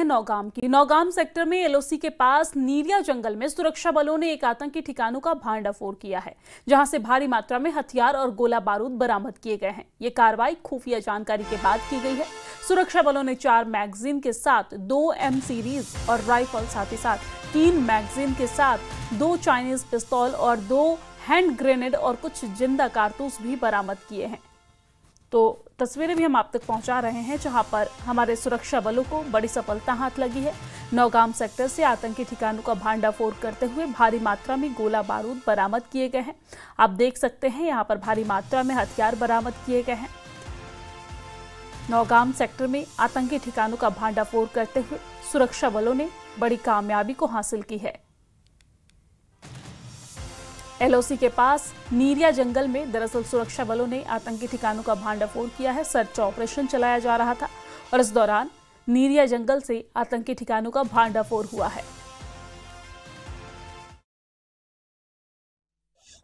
हैं नौगाम की। नौगाम सेक्टर में एलओसी के पास नीरिया जंगल में सुरक्षा बलों ने एक आतंकी ठिकानों का भांडाफोड़ किया है, जहां से भारी मात्रा में हथियार और गोला बारूद बरामद किए गए हैं। ये कार्रवाई खुफिया जानकारी के बाद की गई है। सुरक्षा बलों ने 4 मैगजीन के साथ 2 M सीरीज और राइफल, साथ ही साथ 3 मैगजीन के साथ 2 चाइनीज पिस्तौल और 2 हैंड ग्रेनेड और कुछ जिंदा कारतूस भी बरामद किए हैं। तो तस्वीरें भी हम आप तक पहुंचा रहे हैं, जहां पर हमारे सुरक्षा बलों को बड़ी सफलता हाथ लगी है। नौगाम सेक्टर से आतंकी ठिकानों का भांडाफोड़ करते हुए भारी मात्रा में गोला बारूद बरामद किए गए हैं। आप देख सकते हैं यहां पर भारी मात्रा में हथियार बरामद किए गए हैं। नौगाम सेक्टर में आतंकी ठिकानों का भांडाफोड़ करते हुए सुरक्षा बलों ने बड़ी कामयाबी को हासिल की है। एलओसी के पास नीरिया जंगल में दरअसल सुरक्षा बलों ने आतंकी ठिकानों का भांडाफोड़ किया है। सर्च ऑपरेशन चलाया जा रहा था और इस दौरान नीरिया जंगल से आतंकी ठिकानों का भांडाफोड़ हुआ है।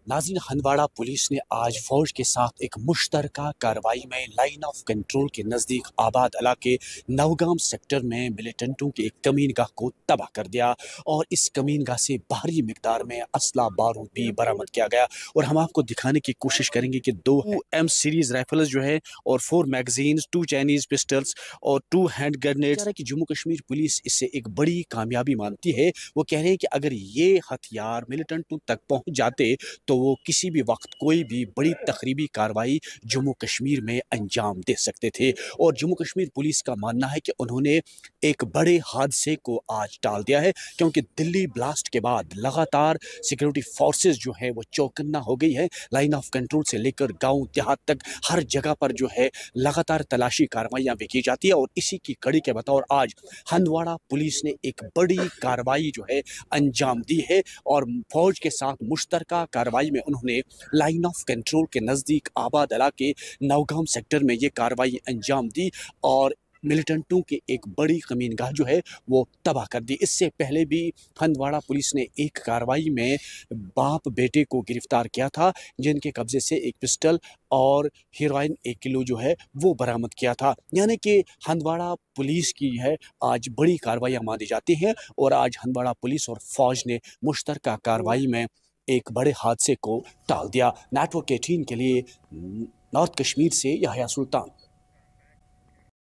नाज़रीन, हंदवाड़ा पुलिस ने आज फौज के साथ एक मुश्तरका कार्रवाई में लाइन ऑफ कंट्रोल के नज़दीक आबाद इलाके नौगाम सेक्टर में मिलिटेंटों की एक कमीनगाह को तबाह कर दिया और इस कमीनगाह से भारी मिकदार में असला बारूद भी बरामद किया गया। और हम आपको दिखाने की कोशिश करेंगे कि 2 M सीरीज राइफल्स जो है और 4 मैगजीन्स, 2 चाइनीज पिस्टल्स और 2 हैंड ग्रेनेड्स कि जम्मू कश्मीर पुलिस इससे एक बड़ी कामयाबी मानती है। वो कह रहे हैं कि अगर ये हथियार मिलिटेंटों तक पहुँच जाते तो वो किसी भी वक्त कोई भी बड़ी तकरीबी कार्रवाई जम्मू कश्मीर में अंजाम दे सकते थे। और जम्मू कश्मीर पुलिस का मानना है कि उन्होंने एक बड़े हादसे को आज टाल दिया है, क्योंकि दिल्ली ब्लास्ट के बाद लगातार सिक्योरिटी फोर्सेस जो है वो चौकन्ना हो गई है। लाइन ऑफ कंट्रोल से लेकर गांव देहात तक हर जगह पर जो है लगातार तलाशी कार्रवाइयां भी की जाती है। और इसी की कड़ी के बतौर आज हंदवाड़ा पुलिस ने एक बड़ी कार्रवाई जो है अंजाम दी है और फौज के साथ मुश्तरका कार्रवाई में उन्होंने लाइन ऑफ कंट्रोल के नज़दीक आबाद इलाके नौगाम सेक्टर में ये कार्रवाई अंजाम दी और मिलिटेंटों की एक बड़ी कमीनगाह जो है वो तबाह कर दी। इससे पहले भी हंदवाड़ा पुलिस ने एक कार्रवाई में बाप बेटे को गिरफ्तार किया था, जिनके कब्जे से एक पिस्टल और हेरोइन 1 किलो जो है वो बरामद किया था। यानी कि हंदवाड़ा पुलिस की है आज बड़ी कार्रवाइयाँ मानी जाती हैं और आज हंदवाड़ा पुलिस और फौज ने मुश्तरका कार्रवाई में एक बड़े हादसे को टाल दिया। नेटवर्क 18 के लिए नॉर्थ कश्मीर से याह्या सुल्तान।